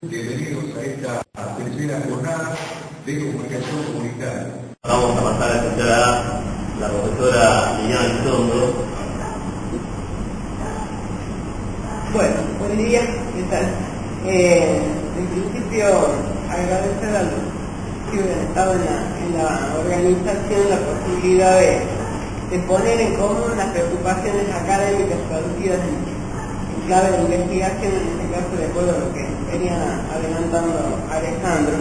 Bienvenidos a esta tercera jornada de comunicación comunitaria. Vamos a pasar a escuchar a la profesora Liliana Elizondo. Bueno, buen día, ¿qué tal? En principio, agradecer a los que han estado en la organización la posibilidad de poner en común las preocupaciones académicas producidas en clave de investigación, en este caso de acuerdo a lo que venía adelantando Alejandro.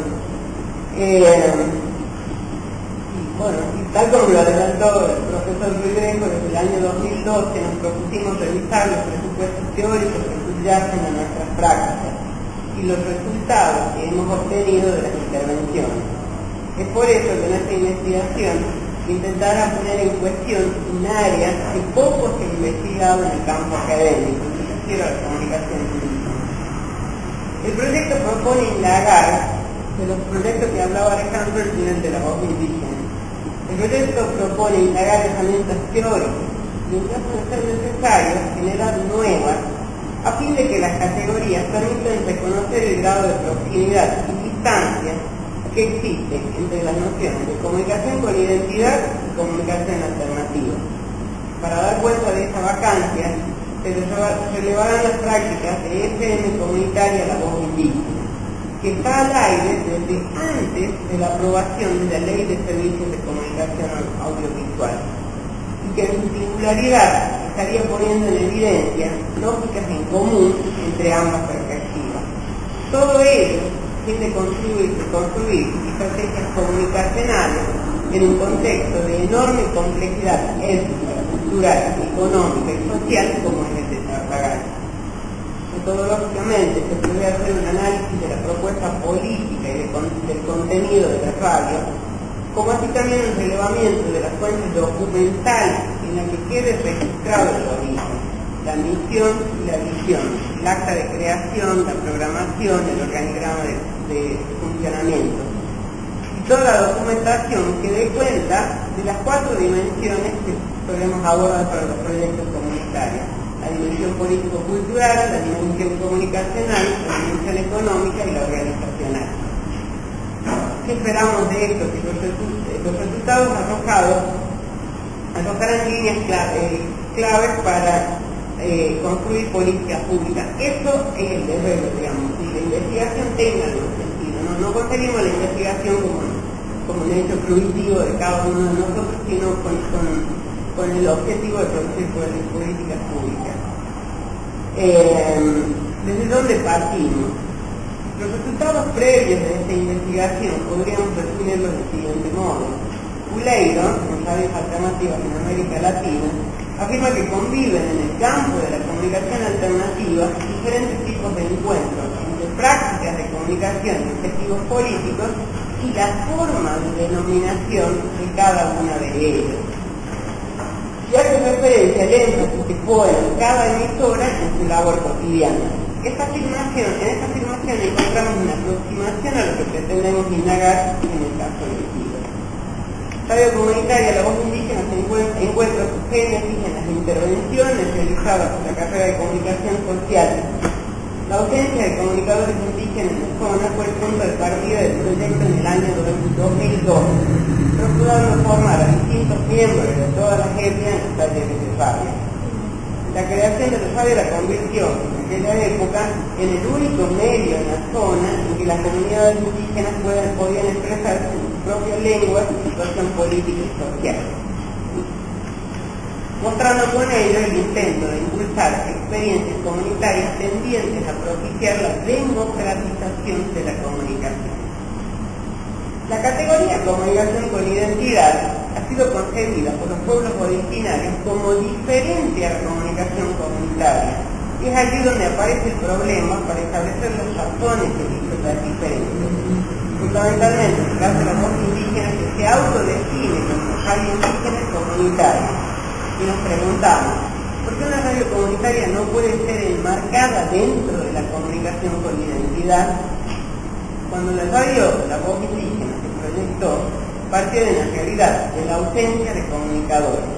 Bueno, y tal como lo adelantó el profesor Ribrejo, desde el año 2012 nos propusimos revisar los presupuestos teóricos que subyacen a nuestras prácticas y los resultados que hemos obtenido de las intervenciones. Es por eso que nuestra investigación intentará poner en cuestión un área que poco se ha investigado en el campo académico, que se refiere a la comunicación indígena. El proyecto propone indagar de los proyectos que hablaba Alejandro al final de la voz indígena. El proyecto propone indagar herramientas teóricas y en caso de ser necesario generar nuevas a fin de que las categorías permitan reconocer el grado de proximidad y distancia que existe entre las nociones de comunicación con identidad y comunicación alternativa. Para dar cuenta de esa vacancia, se relevarán las prácticas de FM comunitaria La Voz Indígena, que está al aire desde antes de la aprobación de la Ley de Servicios de Comunicación Audiovisual, y que en su singularidad estaría poniendo en evidencia lógicas en común entre ambas perspectivas. Todo ello fin de construir estrategias comunicacionales en un contexto de enorme complejidad étnica, cultural, económica y social como es el de Tartagal. Metodológicamente se puede hacer un análisis de la propuesta política y del contenido de la radio, como así también el relevamiento de las fuentes documentales en las que quede registrado el origen, la misión y la visión, el acta de creación, la programación, el organigrama de funcionamiento y toda la documentación que dé cuenta de las 4 dimensiones que solemos abordar para los proyectos comunitarios: la dimensión político-cultural, la dimensión comunicacional, la dimensión económica y la organizacional. ¿Qué esperamos de esto? Que los resultados arrojarán líneas claves para construir políticas públicas. Eso es el deber, digamos, si la investigación tenga algún sentido. No conseguimos la investigación como un hecho fruitivo de cada uno de nosotros, sino con el objetivo de producir políticas públicas. ¿Desde dónde partimos? Los resultados previos de esta investigación podríamos resumirlos del siguiente modo. Uleiro, en Radios Alternativas en América Latina, afirma que conviven en el campo de la comunicación alternativa diferentes tipos de encuentros entre prácticas de comunicación y objetivos políticos y la forma de denominación de cada una de ellos. Y hace referencia al énfasis que pone cada emisora en su labor cotidiana. En esta afirmación encontramos una aproximación a lo que pretendemos indagar en el caso del siglo. Radio Comunitaria La Voz Indígena se encuentra su génesis en las intervenciones realizadas por la carrera de comunicación social. La ausencia de comunicadores indígenas en la zona fue el punto de partida del proyecto en el año 2002, procurando formar a distintos miembros de todas las etnias en los talleres de radio. La creación de la radio la convirtió en aquella época en el único medio en la zona en que las comunidades indígenas podían expresar su propia lengua y situación política y social, mostrando con ello el intento de impulsar experiencias comunitarias tendientes a propiciar la democratización de la comunicación. La categoría comunicación con identidad ha sido concebida por los pueblos originarios como diferente a la comunicación comunitaria, y es allí donde aparece el problema para establecer las razones que dicen las diferencias. Fundamentalmente, en el caso de la voz indígena, que se autodefine como radio indígena comunitaria. Y nos preguntamos, ¿por qué una radio comunitaria no puede ser enmarcada dentro de la comunicación con identidad? Cuando la radio, la voz indígena, se proyectó, partió de la realidad de la ausencia de comunicadores.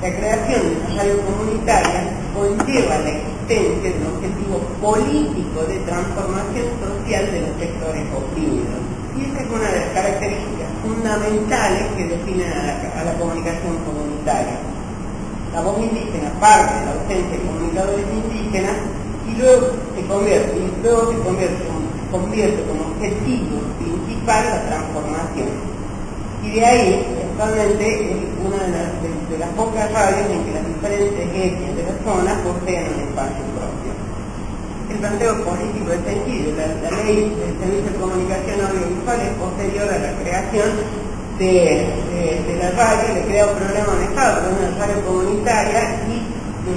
La creación de una radio comunitaria conlleva la existencia de un objetivo objetivo político de transformación social de los sectores oprimidos. Y esa es una de las características fundamentales que definen a la comunicación comunitaria. La voz indígena parte de la ausencia de comunicadores indígenas y luego se convierte como objetivo principal la transformación. Y de ahí, actualmente, es una de las pocas radios en que las diferentes etnias de la zona poseen un espacio propio. El planteo político es sencillo. La ley del Servicio de Comunicación Audiovisual es posterior a la creación de la radio, le crea un programa manejado por una radio comunitaria y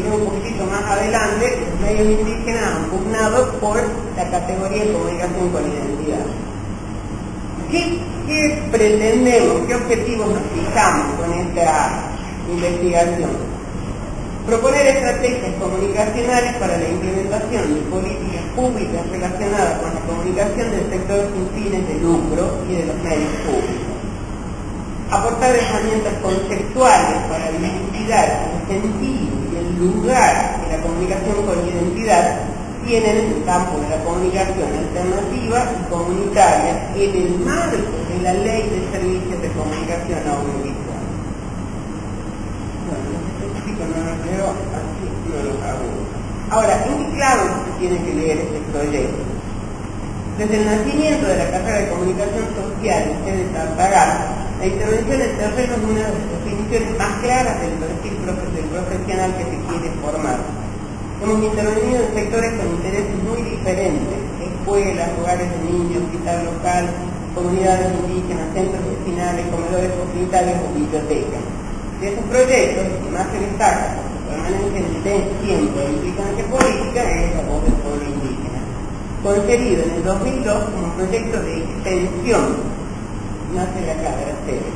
un poquitito más adelante los medios indígenas han pugnado por la categoría de comunicación con identidad. ¿Qué pretendemos, qué objetivos nos fijamos con esta investigación? Proponer estrategias comunicacionales para la implementación de políticas públicas relacionadas con la comunicación del sector sin fines de lucro y de los medios públicos. Aportar herramientas conceptuales para dilucidar el sentido y el lugar que la comunicación con identidad tiene en el campo de la comunicación alternativa y comunitaria en el marco de la Ley de Servicios de Comunicación Audiovisual. Bueno, lo específico no lo leo, así no lo hago. Ahora, ¿en qué clave se tiene que leer este proyecto? Desde el nacimiento de la carrera de Comunicación Social en sede de Tartagal, la intervención en terreno es una de las definiciones más claras del perfil del profesional que se quiere formar. Hemos intervenido en sectores con intereses muy diferentes: escuelas, hogares de niños, hospital local, comunidades indígenas, centros vecinales, comedores comunitarios o bibliotecas. De esos proyectos, el que más se destaca por su permanencia en el tiempo e implicancia política es la voz del pueblo indígena, concebido en el 2002 como proyecto de extensión, nace de acá, de la sede.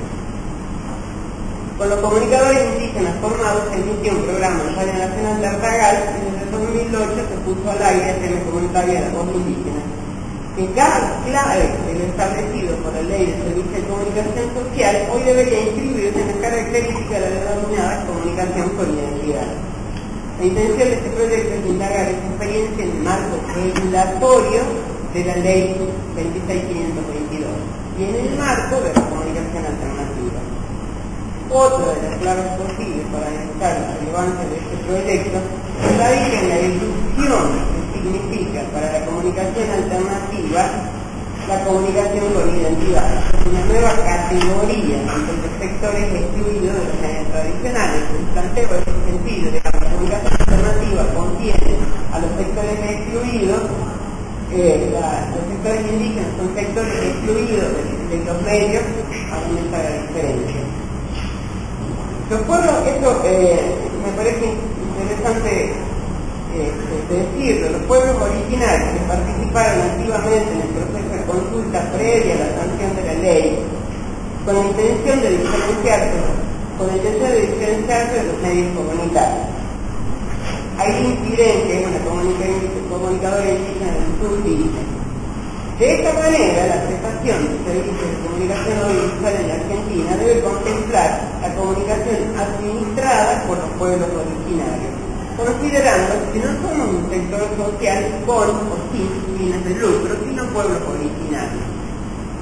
Con los comunicadores indígenas formados se inició un programa en Radio Nacional Tartagal y desde el 2008 se puso al aire la comunitaria de la voz indígena. En cada clave de lo establecido por la Ley de Servicio de Comunicación Social, hoy debería inscribirse en las características de la denominada comunicación con identidad. La intención de este proyecto es indagar esta experiencia en el marco regulatorio de la Ley 26522 y en el marco de la comunicación alternativa. Otra de las claves posibles para analizar la relevancia de este proyecto radica en la ilusión que significa para la comunicación alternativa la comunicación con identidad, una nueva categoría entre los sectores excluidos de los medios tradicionales. El planteo en ese sentido de que la comunicación alternativa contiene a los sectores excluidos. Los sectores indígenas son sectores excluidos de los medios, aumenta la diferencia. Los pueblos, esto me parece interesante decirlo, los pueblos originarios que participaron activamente en el proceso de consulta previa a la sanción de la ley, con la intención de diferenciarse de los medios comunitarios. Hay incidencia en la comunicadora indígena del sur dice: de esta manera, la prestación de servicios de comunicación audiovisual en la Argentina debe contemplar la comunicación administrada por los pueblos originarios, considerando que no somos un sector social con o sin fines de lucro, sino pueblos originarios.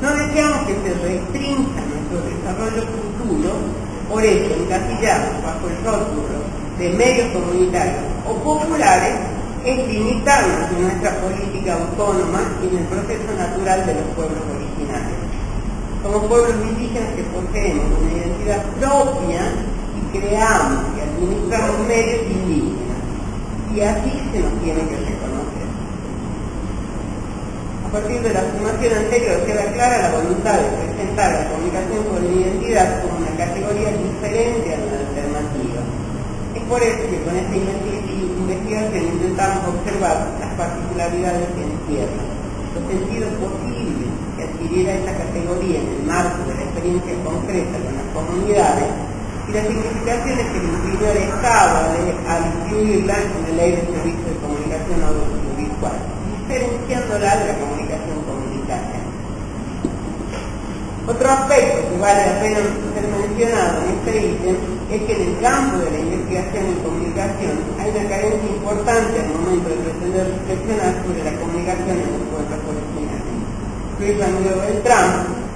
No deseamos que se restrinja nuestro desarrollo futuro, por eso encasillados bajo el rótulo de medios comunitarios o populares, es limitarnos en nuestra política autónoma y en el proceso natural de los pueblos originarios. Somos pueblos indígenas que poseemos una identidad propia y creamos y administramos medios indígenas, y así se nos tiene que reconocer. A partir de la afirmación anterior queda clara la voluntad de presentar la comunicación con identidad como una categoría diferente a la alternativa. Es por eso que con esta investigación intentamos observar las particularidades que encierran, los sentidos posibles que adquiriera esta categoría en el marco de la experiencia concreta con las comunidades y las significaciones que el imprimió el Estado al incluirla en la Ley de Servicios de Comunicación Audiovisual, diferenciándola de la comunicación comunitaria. Otro aspecto que vale la pena ser mencionado en este ítem es que en el campo de la investigación investigación y comunicación, hay una carencia importante al momento de pretender reflexionar sobre la comunicación en los pueblos originarios. Luis Ramiro Beltrán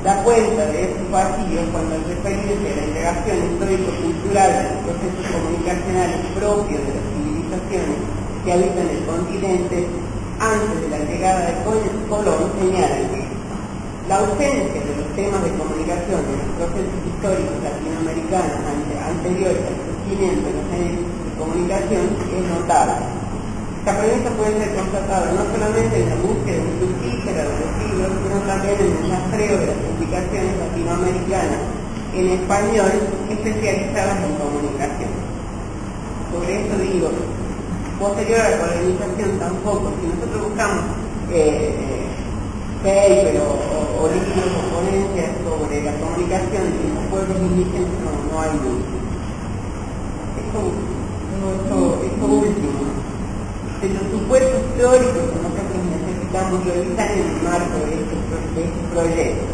da cuenta de estos vacíos cuando al referirse a la integración histórico-cultural de los procesos comunicacionales propios de las civilizaciones que habitan el continente antes de la llegada de Colón, señala que la ausencia de los temas de comunicación en los procesos históricos latinoamericanos anteriores al surgimiento de los medios de comunicación es notable. Esta premisa puede ser constatada no solamente en la búsqueda infructífera de los siglos, sino también en el rastreo de las publicaciones latinoamericanas en español especializadas en comunicación. Sobre eso digo, posterior a la colonización tampoco, si nosotros buscamos paper o libros o ponencias sobre la comunicación de los pueblos indígenas, no hay mucho. Esto último, de los supuestos teóricos que nosotros necesitamos revisar en el marco de este proyecto.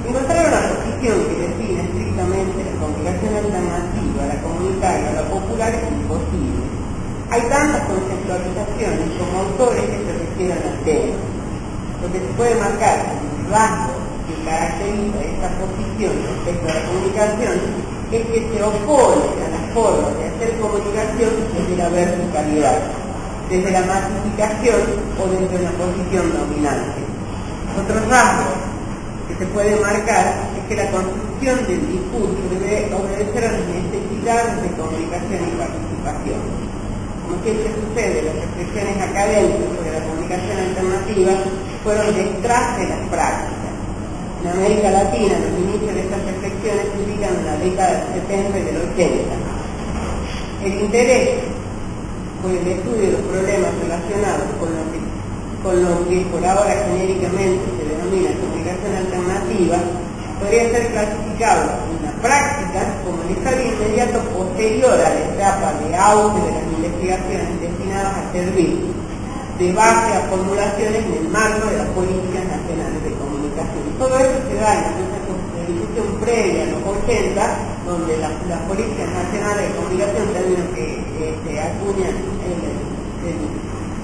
Encontrar una posición que define estrictamente la comunicación alternativa, la comunitaria, la popular es imposible. Hay tantas conceptualizaciones como autores que se refieren al tema. Lo que se puede marcar como rasgo que caracteriza esta posición respecto a la comunicación es que se opone a las formas de hacer comunicación desde la verticalidad, desde la masificación o desde una posición dominante. Otro rasgo que se puede marcar es que la construcción del discurso debe obedecer a las necesidades de comunicación y participación. Como siempre sucede, las reflexiones académicas sobre la comunicación alternativa fueron detrás de las prácticas. En América Latina, los inicios de estas reflexiones se ubican en la década del 70 y del 80. El interés por el estudio de los problemas relacionados con lo que por ahora genéricamente se denomina comunicación alternativa podría ser clasificado en la práctica como el estadio inmediato posterior a la etapa de auge de las investigaciones destinadas a servir de base a formulaciones en el marco de las políticas nacionales de comunicación. Todo eso se da en la discusión previa a los 80, donde las políticas nacionales de comunicación, términos que acuñan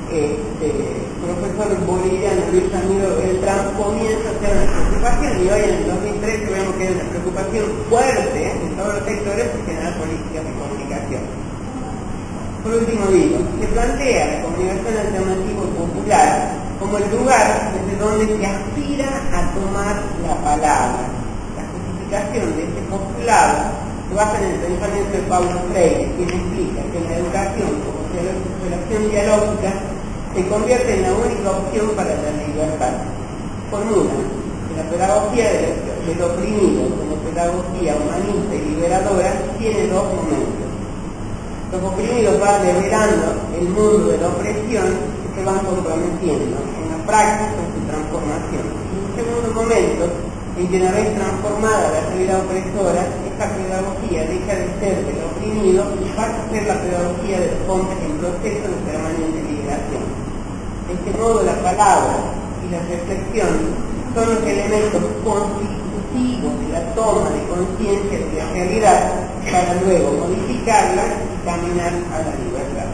el profesor boliviano Luis Ramiro Beltrán, comienza a ser una preocupación, y hoy en el 2013 vemos que hay una preocupación fuerte en todos los sectores por generar políticas de comunicación. Por último digo, se plantea la comunicación alternativa popular como el lugar desde donde se aspira a tomar la palabra. La justificación de este postulado se basa en el pensamiento de Paulo Freire, quien explica que la educación como relación dialógica se convierte en la única opción para la libertad. Formula que la pedagogía del oprimido como pedagogía humanista y liberadora tiene dos momentos. Los oprimidos van revelando el mundo de la opresión y se van comprometiendo en la práctica de su transformación. Y un segundo momento en que una vez transformada la realidad opresora, esta pedagogía deja de ser del oprimido y pasa a ser la pedagogía de los hombres en proceso de permanente liberación. De este modo la palabra y la reflexión son los elementos constitutivos de la toma de conciencia de la realidad para luego modificarla y caminar a la libertad.